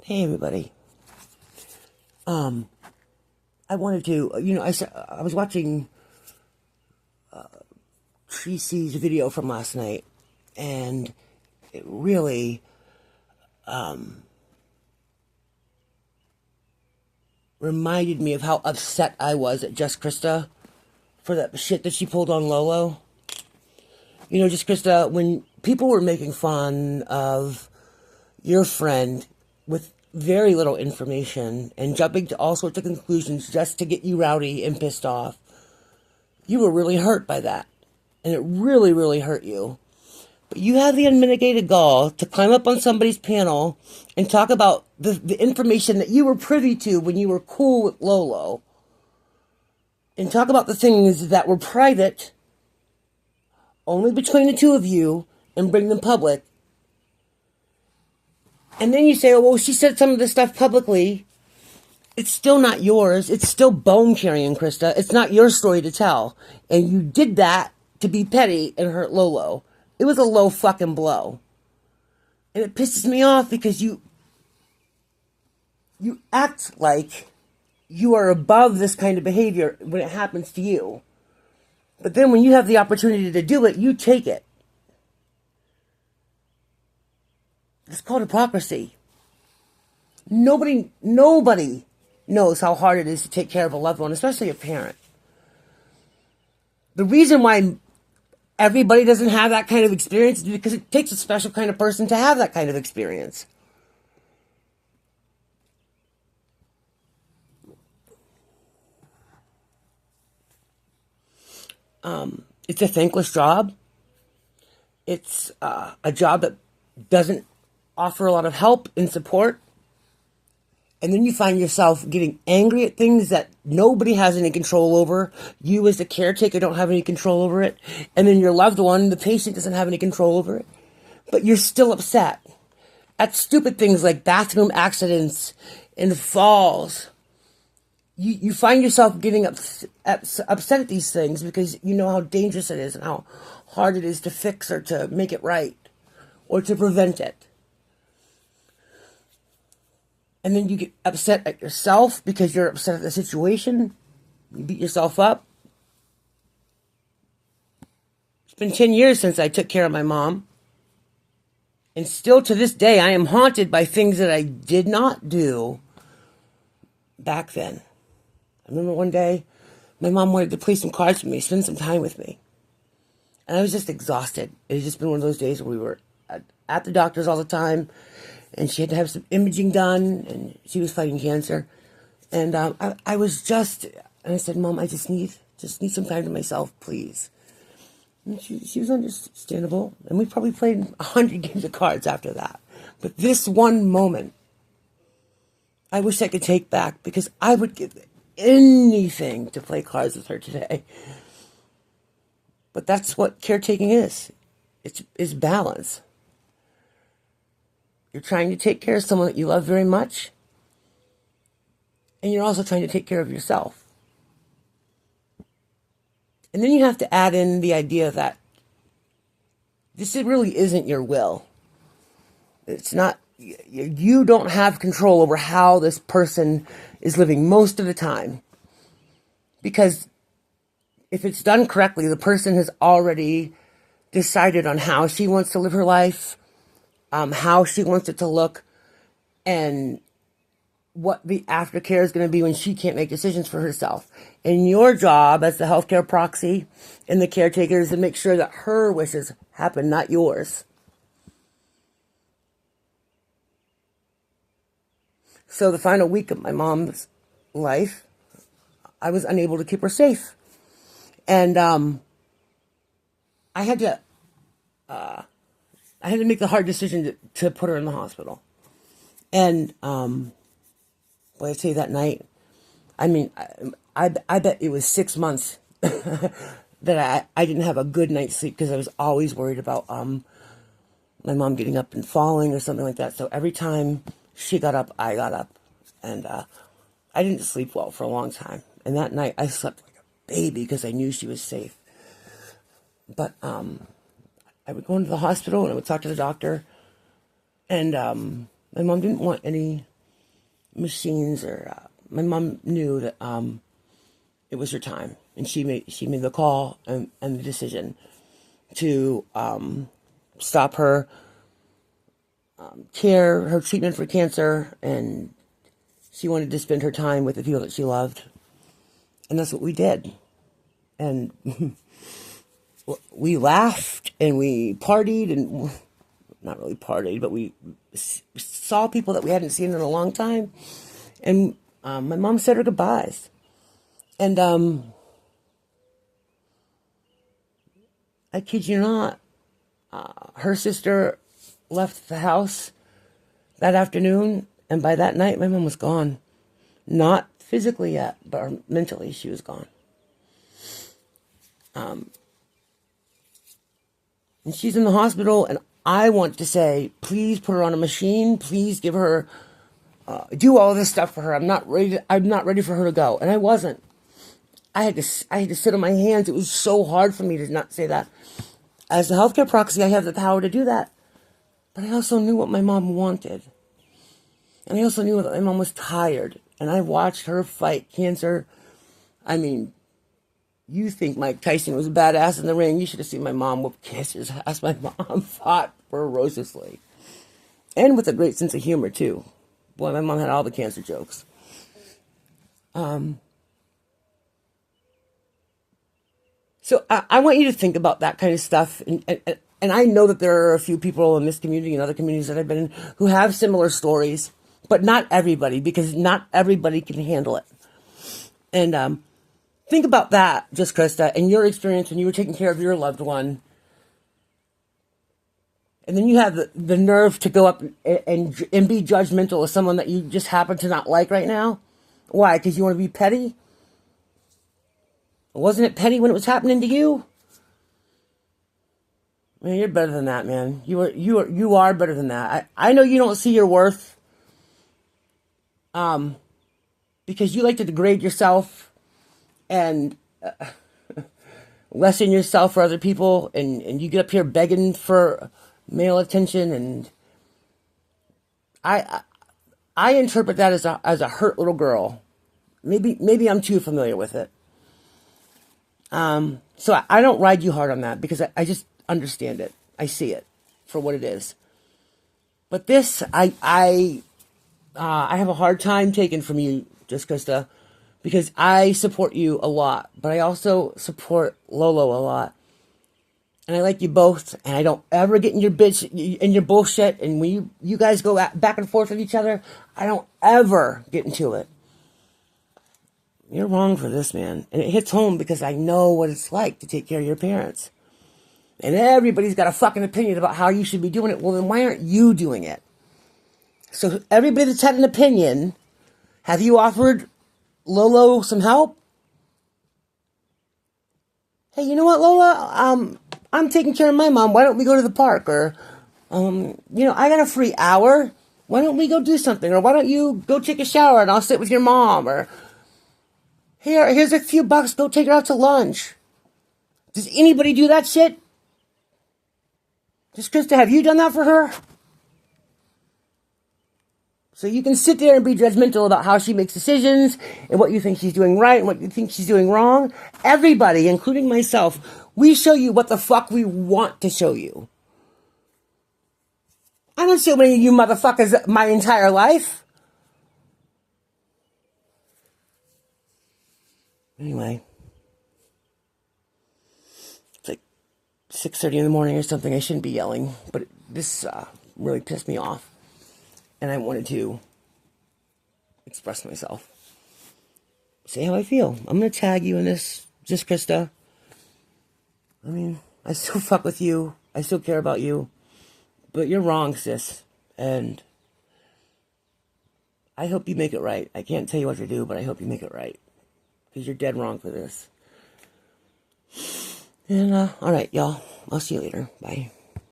Hey everybody. I wanted to, I was watching Tracy's video from last night, and it really reminded me of how upset I was at Just Krista for that shit that she pulled on Lolo. Just Krista, when people were making fun of your friend with very little information and jumping to all sorts of conclusions just to get you rowdy and pissed off, you were really hurt by that. And it really, really hurt you. But you have the unmitigated gall to climb up on somebody's panel and talk about the information that you were privy to when you were cool with Lolo. And talk about the things that were private, only between the two of you, and bring them public. And then you say, oh, well, she said some of this stuff publicly. It's still not yours. It's still bone carrying, Krista. It's not your story to tell. And you did that to be petty and hurt Lolo. It was a low fucking blow. And it pisses me off because you act like you are above this kind of behavior when it happens to you. But then when you have the opportunity to do it, you take it. It's called hypocrisy. Nobody knows how hard it is to take care of a loved one, especially a parent. The reason why everybody doesn't have that kind of experience is because it takes a special kind of person to have that kind of experience. It's a thankless job. It's a job that doesn't offer a lot of help and support. And then you find yourself getting angry at things that nobody has any control over. You as the caretaker don't have any control over it. And then your loved one, the patient, doesn't have any control over it. But you're still upset at stupid things like bathroom accidents and falls. You find yourself getting upset at these things because you know how dangerous it is and how hard it is to fix or to make it right or to prevent it. And then you get upset at yourself because you're upset at the situation. You beat yourself up. It's been 10 years since I took care of my mom. And still to this day, I am haunted by things that I did not do back then. I remember one day, my mom wanted to play some cards with me, spend some time with me. And I was just exhausted. It had just been one of those days where we were at the doctor's all the time. And she had to have some imaging done, and she was fighting cancer. And I was just, and I said, Mom, I just need some time to myself, please. And she was understandable. And we probably played 100 games of cards after that. But this one moment, I wish I could take back because I would give anything to play cards with her today. But that's what caretaking is. It's balance. You're trying to take care of someone that you love very much. And you're also trying to take care of yourself. And then you have to add in the idea that this really isn't your will. It's not, you don't have control over how this person is living most of the time. Because if it's done correctly, the person has already decided on how she wants to live her life, how she wants it to look, and what the aftercare is going to be when she can't make decisions for herself. And your job as the healthcare proxy and the caretaker is to make sure that her wishes happen, not yours. So the final week of my mom's life, I was unable to keep her safe. And I had to make the hard decision to put her in the hospital. And, boy, I tell you that night, I mean, I bet it was 6 months that I didn't have a good night's sleep because I was always worried about my mom getting up and falling or something like that. So every time she got up, I got up. And I didn't sleep well for a long time. And that night, I slept like a baby because I knew she was safe. But I would go into the hospital and I would talk to the doctor. And my mom didn't want any machines, or my mom knew that it was her time, and she made the call and the decision to stop her her treatment for cancer, and she wanted to spend her time with the people that she loved, and that's what we did. And we laughed and we partied, and not really partied, but we saw people that we hadn't seen in a long time, and my mom said her goodbyes. And I kid you not, her sister left the house that afternoon, and by that night my mom was gone. Not physically yet, but mentally she was gone. And she's in the hospital, and I want to say, please put her on a machine, please give her, do all this stuff for her. I'm not ready for her to go. And I wasn't. I had to sit on my hands. It was so hard for me to not say that. As a healthcare proxy, I have the power to do that. But I also knew what my mom wanted. And I also knew that my mom was tired. And I watched her fight cancer. I mean, you think Mike Tyson was a badass in the ring. You should have seen my mom whoop cancer's ass. My mom fought ferociously. And with a great sense of humor, too. Boy, my mom had all the cancer jokes. So I want you to think about that kind of stuff. And I know that there are a few people in this community and other communities that I've been in who have similar stories, but not everybody, because not everybody can handle it. And think about that, just Krista, and your experience when you were taking care of your loved one. And then you have the nerve to go up and be judgmental of someone that you just happen to not like right now. Why? Because you want to be petty? Wasn't it petty when it was happening to you? Man, you're better than that, man. You are better than that. I know you don't see your worth, because you like to degrade yourself and lessen yourself for other people, and you get up here begging for male attention, and I interpret that as a hurt little girl. Maybe I'm too familiar with it. So I don't ride you hard on that, because I just understand it. I see it for what it is. But this, I have a hard time taking from you, just Krista, because I support you a lot, but I also support Lolo a lot. And I like you both, and I don't ever get in your bullshit, and when you guys go back and forth with each other, I don't ever get into it. You're wrong for this, man. And it hits home because I know what it's like to take care of your parents. And everybody's got a fucking opinion about how you should be doing it. Well, then why aren't you doing it? So everybody that's had an opinion, have you offered Lolo some help? Hey, you know what, Lola? I'm taking care of my mom. Why don't we go to the park? Or, I got a free hour. Why don't we go do something? Or why don't you go take a shower and I'll sit with your mom? Or, here's a few bucks. Go take her out to lunch. Does anybody do that shit? Just Krista, have you done that for her? So you can sit there and be judgmental about how she makes decisions and what you think she's doing right and what you think she's doing wrong. Everybody, including myself, we show you what the fuck we want to show you. I don't show any of you motherfuckers my entire life. Anyway. It's like 6:30 in the morning or something. I shouldn't be yelling, but this really pissed me off. And I wanted to express myself. Say how I feel. I'm going to tag you in this, just Krista. I mean, I still fuck with you. I still care about you. But you're wrong, sis. And I hope you make it right. I can't tell you what to do, but I hope you make it right. Because you're dead wrong for this. And, all right, y'all. I'll see you later. Bye.